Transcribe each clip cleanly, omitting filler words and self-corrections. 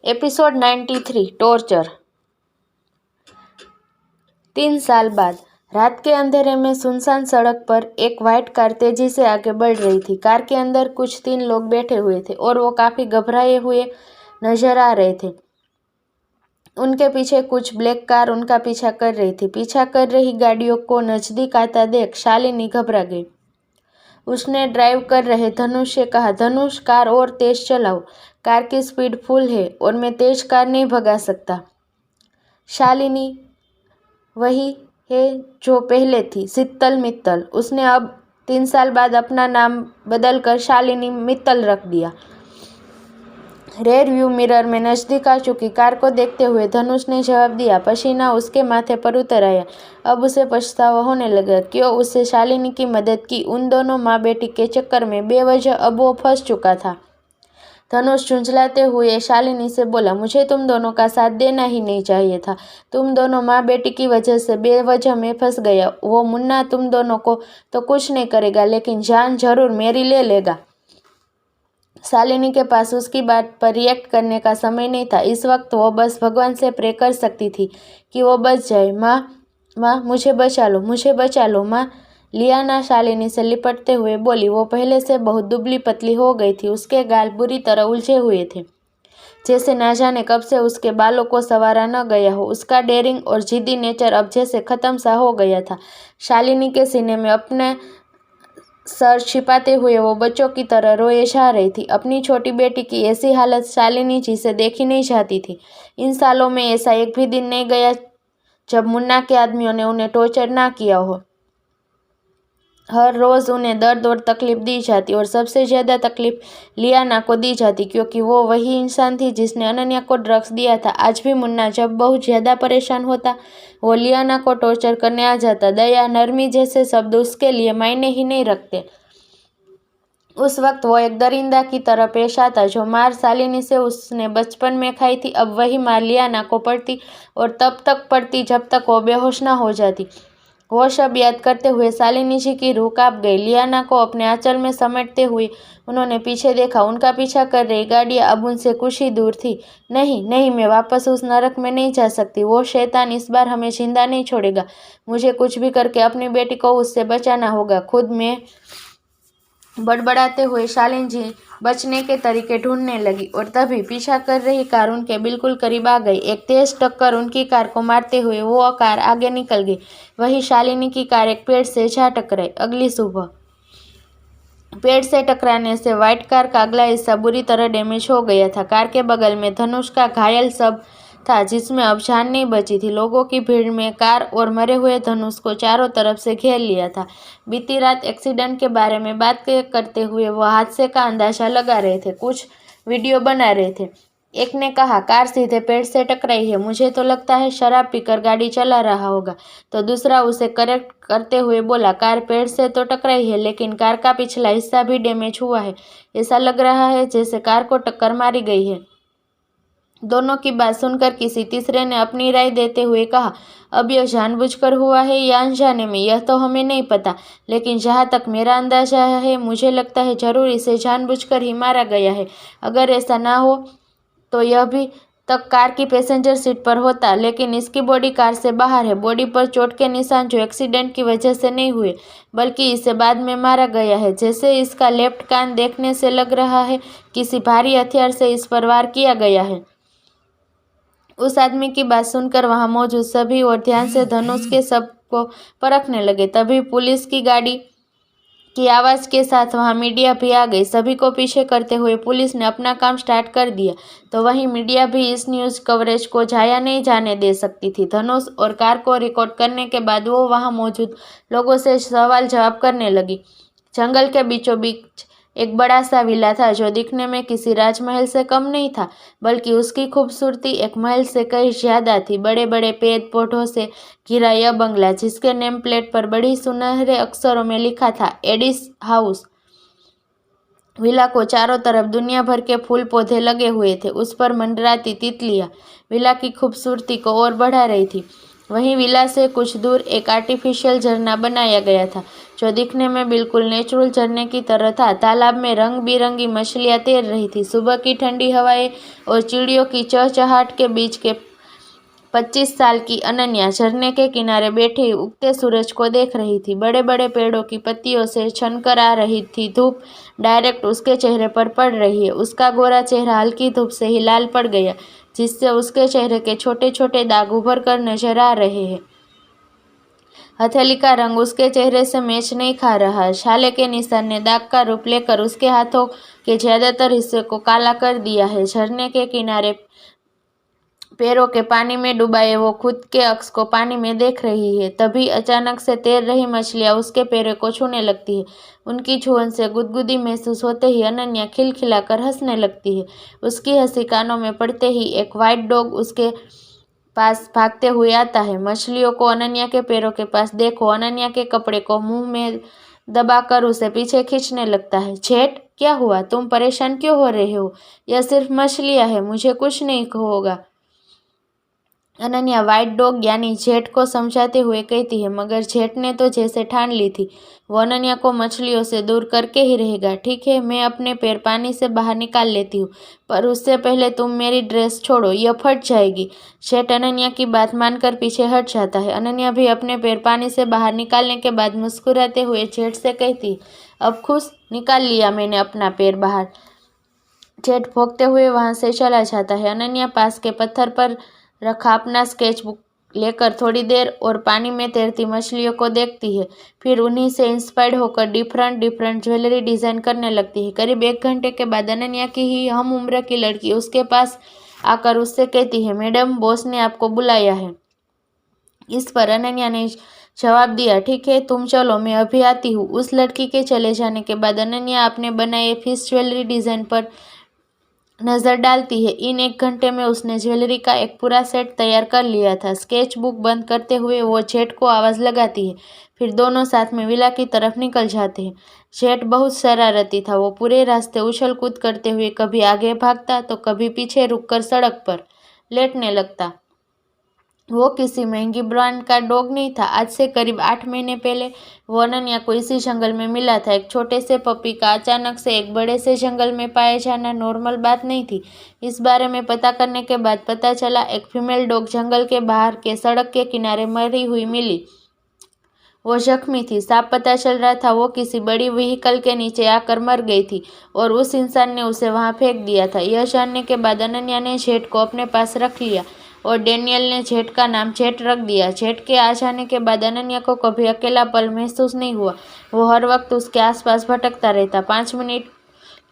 Episode 93 torture. 3 साल बाद रात के अंधेरे में सुनसान सड़क पर एक व्हाइट कार तेजी से आगे बढ़ रही थी। कार के अंदर कुछ 3 लोग बैठे हुए थे और वो काफी घबराए हुए नजर आ रहे थे। उनके पीछे कुछ ब्लैक कार उनका पीछा कर रही थी। पीछा कर रही गाड़ियों को नजदीक आता देख शालिनी घबरा गई। उसने ड्राइव कर रहे धनुष से कहा, धनुष कार और तेज चलाओ, कार की स्पीड फुल है और मैं तेज कार नहीं भगा सकता। शालिनी वही है जो पहले थी, शीतल मित्तल। उसने अब 3 साल बाद अपना नाम बदलकर शालिनी मित्तल रख दिया। रेयर व्यू मिरर में नजदीक आ चुकी कार को देखते हुए धनुष ने जवाब दिया। पसीना उसके माथे पर उतर आया। अब उसे पछतावा होने लगा क्यों उससे शालिनी की मदद की। उन दोनों माँ बेटी के चक्कर में बेवजह अब वो फंस चुका था। धनुष झुंझलाते हुए शालिनी से बोला, मुझे तुम दोनों का साथ देना ही नहीं चाहिए था। तुम दोनों माँ बेटी की वजह से बेवजह में फंस गया। वो मुन्ना तुम दोनों को तो कुछ नहीं करेगा, लेकिन जान जरूर मेरी ले लेगा। शालिनी के पास उसकी बात पर रिएक्ट करने का समय नहीं था। इस वक्त वो बस भगवान से प्रे कर सकती थी कि वो बच जाए। माँ मुझे बचा लो, मुझे बचा लो माँ। लियाना शालिनी से लिपटते हुए बोली। वो पहले से बहुत दुबली पतली हो गई थी। उसके गाल बुरी तरह उलझे हुए थे, जैसे ना जाने कब से उसके बालों को संवारा न गया हो। उसका डेयरिंग और जिद्दी नेचर अब जैसे खत्म सा हो गया था। शालिनी के सीने में अपने सर छिपाते हुए वो बच्चों की तरह रोए जा रही थी। अपनी छोटी बेटी की ऐसी हालत शालिनी जी से देखी नहीं जाती थी। इन सालों में ऐसा एक भी दिन नहीं गया जब मुन्ना के आदमियों ने उन्हें टॉर्चर ना किया हो। हर रोज़ उन्हें दर्द और तकलीफ दी जाती और सबसे ज़्यादा तकलीफ लियाना को दी जाती, क्योंकि वो वही इंसान थी जिसने अनन्या को ड्रग्स दिया था। आज भी मुन्ना जब बहुत ज़्यादा परेशान होता, वो लियाना को टॉर्चर करने आ जाता। दया, नरमी जैसे शब्द उसके लिए मायने ही नहीं रखते। उस वक्त वो एक दरिंदा की तरह पेश आता। जो मार शालिनी से उसने बचपन में खाई थी, अब वही मार लियाना को पड़ती और तब तक पड़ती जब तक वो बेहोश ना हो जाती। वो शब याद करते हुए शालिनी जी की रूह कांप गई। लियाना को अपने आंचल में समेटते हुए उन्होंने पीछे देखा। उनका पीछा कर रही गाड़ियाँ अब उनसे कुछ ही दूर थी। नहीं नहीं, मैं वापस उस नरक में नहीं जा सकती। वो शैतान इस बार हमें जिंदा नहीं छोड़ेगा। मुझे कुछ भी करके अपनी बेटी को उससे बचाना होगा। खुद में बड़बड़ाते हुए शालिनी जी बचने के तरीके ढूंढने लगी और तभी पीछा कर रही कार उनके बिल्कुल करीब आ गई। एक तेज टक्कर उनकी कार को मारते हुए वो कार आगे निकल गई। वही शालिनी की कार एक पेड़ से जा टकराई। अगली सुबह पेड़ से टकराने से व्हाइट कार का अगला हिस्सा बुरी तरह डैमेज हो गया था। कार के बगल में धनुष का घायल शव था, जिसमें अब जान नहीं बची थी। लोगों की भीड़ में कार और मरे हुए धनुष को चारों तरफ से घेर लिया था। बीती रात एक्सीडेंट के बारे में बात करते हुए वो हादसे का अंदाजा लगा रहे थे, कुछ वीडियो बना रहे थे। एक ने कहा, कार सीधे पेड़ से टकराई है, मुझे तो लगता है शराब पीकर गाड़ी चला रहा होगा। तो दूसरा उसे करेक्ट करते हुए बोला, कार पेड़ से तो टकराई है, लेकिन कार का पिछला हिस्सा भी डैमेज हुआ है। ऐसा लग रहा है जैसे कार को टक्कर मारी गई है। दोनों की बात सुनकर किसी तीसरे ने अपनी राय देते हुए कहा, अब यह जानबूझकर हुआ है या अनजाने में, यह तो हमें नहीं पता, लेकिन जहाँ तक मेरा अंदाजा है, मुझे लगता है जरूर इसे जानबूझकर ही मारा गया है। अगर ऐसा ना हो तो यह भी तक कार की पैसेंजर सीट पर होता, लेकिन इसकी बॉडी कार से बाहर है। बॉडी पर चोट के निशान जो एक्सीडेंट की वजह से नहीं हुए, बल्कि इसे बाद में मारा गया है। जैसे इसका लेफ्ट कान देखने से लग रहा है किसी भारी हथियार से इस पर वार किया गया है। उस आदमी की बात सुनकर वहां मौजूद सभी और ध्यान से धनुष के शव को परखने लगे। तभी पुलिस की गाड़ी की आवाज़ के साथ वहां मीडिया भी आ गई। सभी को पीछे करते हुए पुलिस ने अपना काम स्टार्ट कर दिया। तो वहीं मीडिया भी इस न्यूज़ कवरेज को जाया नहीं जाने दे सकती थी। धनुष और कार को रिकॉर्ड करने के बाद वो वहां मौजूद लोगों से सवाल जवाब करने लगी। जंगल के बीचों बीच एक बड़ा सा विला था, जो दिखने में किसी राजमहल से कम नहीं था, बल्कि उसकी खूबसूरती एक महल से कहीं ज्यादा थी। बड़े बड़े पेड़ पौधों से घिरा यह बंगला, जिसके नेम प्लेट पर बड़ी सुनहरे अक्षरों में लिखा था एडिस हाउस। विला को चारों तरफ दुनिया भर के फूल पौधे लगे हुए थे। उस पर मंडराती तितलियां विला की खूबसूरती को और बढ़ा रही थी। वहीं विला से कुछ दूर एक आर्टिफिशियल झरना बनाया गया था, जो दिखने में बिल्कुल नेचुरल झरने की तरह था। तालाब में रंग बिरंगी मछलियां तैर रही थी। सुबह की ठंडी हवाएं और चिड़ियों की चहचहाट के बीच के 25 साल की अनन्या झरने के किनारे बैठी उगते सूरज को देख रही थी। बड़े बड़े पेड़ों की पत्तियों से छनकर आ रही थी धूप डायरेक्ट उसके चेहरे पर पड़ रही है। उसका गोरा चेहरा हल्की धूप से ही लाल पड़ गया, जिससे उसके चेहरे के छोटे छोटे दाग उभर कर नजर आ रहे हैं। हथेली का रंग उसके चेहरे से मैच नहीं खा रहा है। छाले के निशान ने दाग का रूप लेकर उसके हाथों के ज्यादातर हिस्से को काला कर दिया है। झरने के किनारे पैरों के पानी में डुबाए वो खुद के अक्स को पानी में देख रही है। तभी अचानक से तैर रही मछलियां उसके पैरों को छूने लगती है। उनकी छुअन से गुदगुदी महसूस होते ही अनन्या खिलखिलाकर हंसने लगती है। उसकी हंसी कानों में पड़ते ही एक व्हाइट डॉग उसके पास भागते हुए आता है। मछलियों को अनन्या के पैरों के पास देखो अनन्या के कपड़े को मुंह में दबाकर उसे पीछे खींचने लगता है। जेट, क्या हुआ? तुम परेशान क्यों हो रहे हो? यह सिर्फ मछलियां है, मुझे कुछ नहीं होगा, अनन्या व्हाइट डॉग यानी जेट को समझाते हुए कहती है। मगर जेट ने तो जैसे ठान ली थी, वो अनन्या को मछलियों से दूर करके ही रहेगा। ठीक है, मैं अपने पैर पानी से बाहर निकाल लेती हूँ, पर उससे पहले तुम मेरी ड्रेस छोड़ो, यह फट जाएगी। जेट अनन्या की बात मानकर पीछे हट जाता है। अनन्या भी अपने पैर पानी से बाहर निकालने के बाद मुस्कुराते हुए जेट से कहती, अब खुश? निकाल लिया मैंने अपना पैर बाहर। जेट भोंकते हुए वहां से चला जाता है। अनन्या पास के पत्थर पर रखा अपना स्केच बुक लेकर थोड़ी देर और पानी में तैरती मछलियों को देखती है। फिर उन्हीं से इंस्पायर्ड होकर डिफरेंट ज्वेलरी डिजाइन करने लगती है। करीब 1 घंटे के बाद अनन्या की ही हम उम्र की लड़की उसके पास आकर उससे कहती है, मैडम, बॉस ने आपको बुलाया है। इस पर अनन्या ने जवाब दिया, ठीक है, तुम चलो, मैं अभी आती हूँ। उस लड़की के चले जाने के बाद अनन्या अपने बनाए फिश ज्वेलरी डिजाइन पर नजर डालती है। इन 1 घंटे में उसने ज्वेलरी का एक पूरा सेट तैयार कर लिया था। स्केच बुक बंद करते हुए वो जेट को आवाज लगाती है। फिर दोनों साथ में विला की तरफ निकल जाते हैं। जेट बहुत शरारती था। वो पूरे रास्ते उछल कूद करते हुए कभी आगे भागता तो कभी पीछे रुककर सड़क पर लेटने लगता। वो किसी महंगी ब्रांड का डॉग नहीं था। आज से करीब 8 महीने पहले वो अनन्या को इसी जंगल में मिला था। एक छोटे से पपी का अचानक से एक बड़े से जंगल में पाए जाना नॉर्मल बात नहीं थी। इस बारे में पता करने के बाद पता चला एक फीमेल डॉग जंगल के बाहर के सड़क के किनारे मरी हुई मिली। वो जख्मी थी। साफ पता चल रहा था वो किसी बड़ी व्हीकल के नीचे आकर मर गई थी और उस इंसान ने उसे वहां फेंक दिया था। यह जानने के बाद अनन्या ने जेट को अपने पास रख लिया और डैनियल ने जेट का नाम जेट रख दिया। जेट के आ जाने के बाद अनन्या को कभी अकेलापन महसूस नहीं हुआ। वो हर वक्त उसके आसपास भटकता रहता। 5 मिनट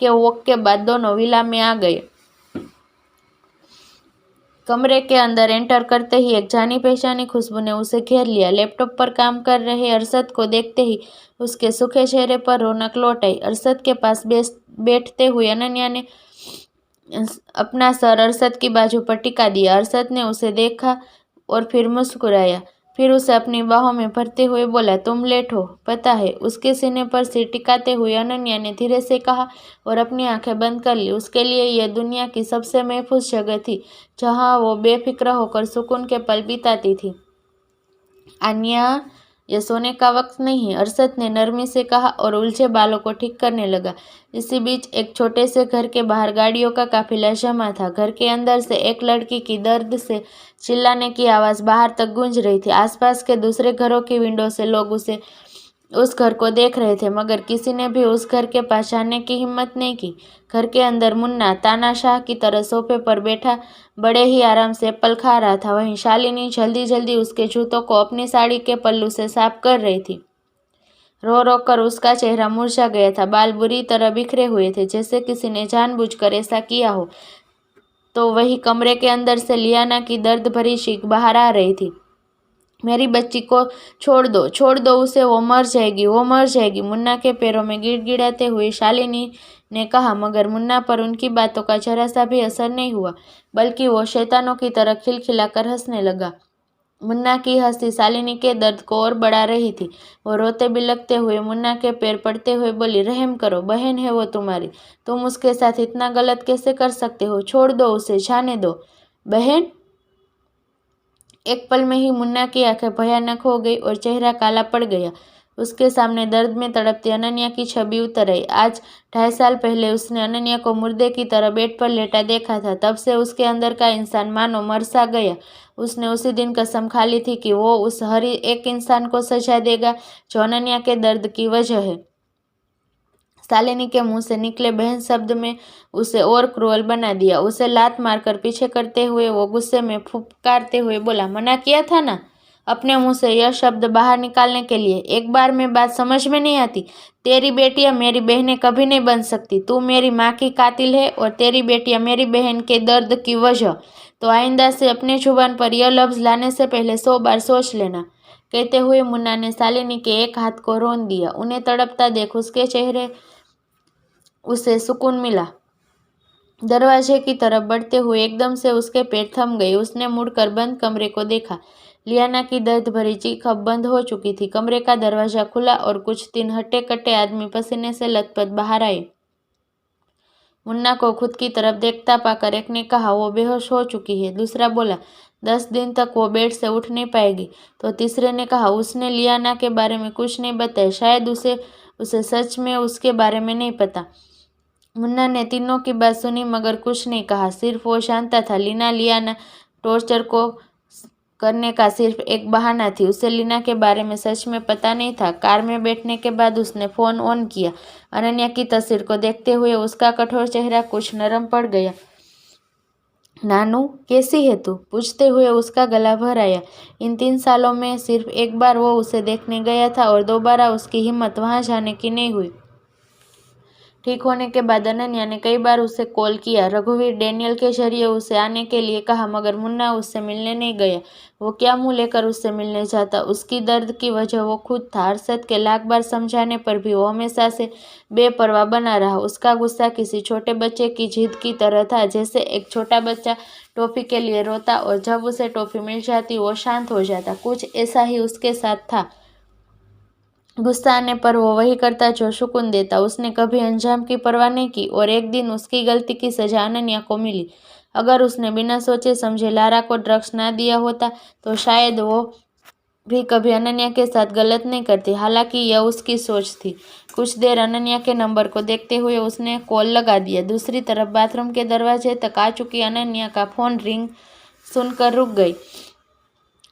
के वॉक के बाद दोनों विला में आ गए। कमरे के अंदर एंटर करते ही एक जानी पहचानी खुशबू ने उसे घेर लिया। लैपटॉप पर काम कर रहे अरशद को देखते ही उसके सूखे चेहरे पर रौनक लौट आई। अरशद के पास बैठते हुए अनन्या ने अपना सर अरशद की बाजू पर टिका दिया। अरशद ने उसे देखा और फिर मुस्कुराया। फिर उसे अपनी बाहों में भरते हुए बोला, तुम लेट हो, पता है। उसके सीने पर सिर टिकाते हुए अनन्या ने धीरे से कहा और अपनी आंखें बंद कर ली। उसके लिए यह दुनिया की सबसे महफूज जगह थी, जहां वो बेफिक्र होकर सुकून के पल बिताती थी। आन्या, यह सोने का वक्त नहीं है, अरशद ने नरमी से कहा और उलझे बालों को ठीक करने लगा। इसी बीच एक छोटे से घर के बाहर गाड़ियों का काफिला जमा था। घर के अंदर से एक लड़की की दर्द से चिल्लाने की आवाज बाहर तक गूंज रही थी। आसपास के दूसरे घरों की विंडो से लोग उस घर को देख रहे थे, मगर किसी ने भी उस घर के पास जाने की हिम्मत नहीं की। घर के अंदर मुन्ना तानाशाह की तरह सोफे पर बैठा बड़े ही आराम से एप्पल खा रहा था। वहीं शालिनी जल्दी जल्दी उसके जूतों को अपनी साड़ी के पल्लू से साफ कर रही थी। रो रो कर उसका चेहरा मुरझा गया था। बाल बुरी तरह बिखरे हुए थे, जैसे किसी ने जानबूझकर ऐसा किया हो। तो वही कमरे के अंदर से लियाना की दर्द भरी चीख बाहर आ रही थी, मेरी बच्ची को छोड़ दो उसे, वो मर जाएगी। मुन्ना के पैरों में गिड़गिड़ाते हुए शालिनी ने कहा, मगर मुन्ना पर उनकी बातों का जरा सा भी असर नहीं हुआ, बल्कि वो शैतानों की तरह खिलखिलाकर हंसने लगा। मुन्ना की हंसी शालिनी के दर्द को और बढ़ा रही थी। वो रोते बिलखते हुए मुन्ना के पैर पड़ते हुए बोली, रहम करो, बहन है वो तुम्हारी, तुम उसके साथ इतना गलत कैसे कर सकते हो? छोड़ दो उसे, जाने दो। बहन? एक पल में ही मुन्ना की आंखें भयानक हो गई और चेहरा काला पड़ गया। उसके सामने दर्द में तड़पती अनन्या की छवि उतर आई। आज 2.5 साल पहले उसने अनन्या को मुर्दे की तरह बेड पर लेटा देखा था। तब से उसके अंदर का इंसान मानो मर सा गया। उसने उसी दिन कसम खा ली थी कि वो उस हर एक इंसान को सजा देगा जो अनन्या के दर्द की वजह है। शालिनी के मुंह से निकले बहन शब्द में उसे और क्रूअल बना दिया। उसे लात मारकर पीछे करते हुए वो गुस्से में फुफकारते हुए बोला, मना किया था ना अपने मुंह से यह शब्द बाहर निकालने के लिए। एक बार में बात समझ में नहीं आती। तेरी बेटियां मेरी बहनें कभी नहीं बन सकती। तू मेरी माँ की कातिल है और तेरी बेटियां मेरी बहन के दर्द की वजह। तो आइंदा से अपनी जुबान पर यह लफ्ज लाने से पहले 100 बार सोच लेना। कहते हुए मुन्ना ने शालिनी के एक हाथ को रोन दिया। उन्हें तड़पता देख उसके चेहरे उसे सुकून मिला। दरवाजे की तरफ बढ़ते हुए एकदम से उसके पैर थम गए। उसने मुड़कर बंद कमरे को देखा। लियाना की दर्द भरी चीख अब बंद हो चुकी थी। कमरे का दरवाजा खुला और कुछ 3 हट्टे कट्टे आदमी पसीने से लथपथ बाहर आए। मुन्ना को खुद की तरफ देखता पाकर एक ने कहा, वो बेहोश हो चुकी है। दूसरा बोला, 10 दिन तक वो बेड से उठ नहीं पाएगी। तो तीसरे ने कहा, उसने लियाना के बारे में कुछ नहीं बताया, शायद उसे सच में उसके बारे में नहीं पता। मुन्ना ने तीनों की बात सुनी मगर कुछ नहीं कहा। सिर्फ वो जानता था लीना लियाना टॉर्चर को करने का सिर्फ एक बहाना थी। उसे लीना के बारे में सच में पता नहीं था। कार में बैठने के बाद उसने फोन ऑन किया। अनन्या की तस्वीर को देखते हुए उसका कठोर चेहरा कुछ नरम पड़ गया। नानू कैसी है तू? पूछते हुए उसका गला भर आया। इन 3 सालों में सिर्फ एक बार वो उसे देखने गया था और दोबारा उसकी हिम्मत वहां जाने की नहीं हुई। ठीक होने के बाद अनन्या ने कई बार उसे कॉल किया। रघुवीर डैनियल के जरिए उसे आने के लिए कहा मगर मुन्ना उससे मिलने नहीं गया। वो क्या मुंह लेकर उससे मिलने जाता? उसकी दर्द की वजह वो खुद था। अरशद के लाख बार समझाने पर भी वो हमेशा से बेपरवाह बना रहा। उसका गुस्सा किसी छोटे बच्चे की जिद की तरह था, जैसे एक छोटा बच्चा टॉफी के लिए रोता और जब उसे टॉफी मिल जाती वो शांत हो जाता। कुछ ऐसा ही उसके साथ था। गुस्सा आने पर वो वही करता जो सुकून देता। उसने कभी अंजाम की परवाह नहीं की और एक दिन उसकी गलती की सजा अनन्या को मिली। अगर उसने बिना सोचे समझे लारा को ड्रग्स ना दिया होता तो शायद वो भी कभी अनन्या के साथ गलत नहीं करती। हालांकि यह उसकी सोच थी। कुछ देर अनन्या के नंबर को देखते हुए उसने कॉल लगा दिया। दूसरी तरफ बाथरूम के दरवाजे तक आ चुकी अनन्या का फोन रिंग सुनकर रुक गई।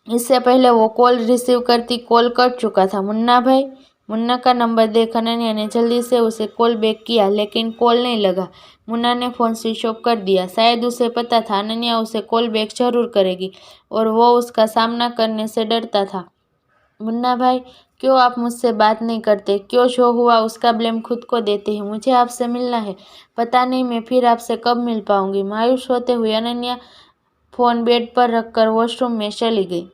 इससे पहले वो कॉल रिसीव करती कॉल कट चुका था। मुन्ना भाई। मुन्ना का नंबर देख अनन्या ने जल्दी से उसे कॉल बैक किया लेकिन कॉल नहीं लगा। मुन्ना ने फ़ोन स्विच ऑफ कर दिया। शायद उसे पता था अनन्या उसे कॉल बैक जरूर करेगी और वो उसका सामना करने से डरता था। मुन्ना भाई, क्यों आप मुझसे बात नहीं करते? क्यों जो हुआ उसका ब्लेम खुद को देते हैं? मुझे आपसे मिलना है। पता नहीं मैं फिर आपसे कब मिल पाऊंगी। मायूस होते हुए अनन्या फ़ोन बेड पर रखकर वॉशरूम में चली गई।